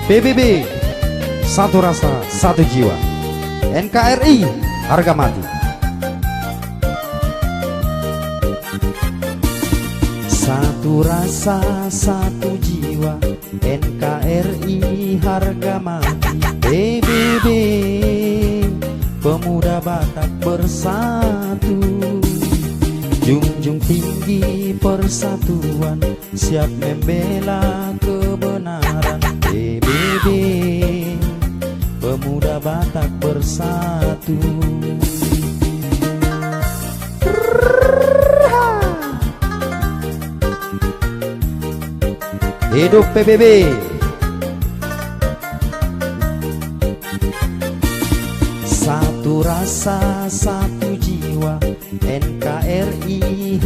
PBB, satu rasa, satu jiwa. NKRI, harga mati. Satu rasa, satu jiwa. NKRI, harga mati. PBB, pemuda Batak bersatu. Junjung tinggi persatuan, siap membela kebenaran. PBB, pemuda Batak bersatu. Hidup PBB. Satu rasa, satu jiwa. NKRI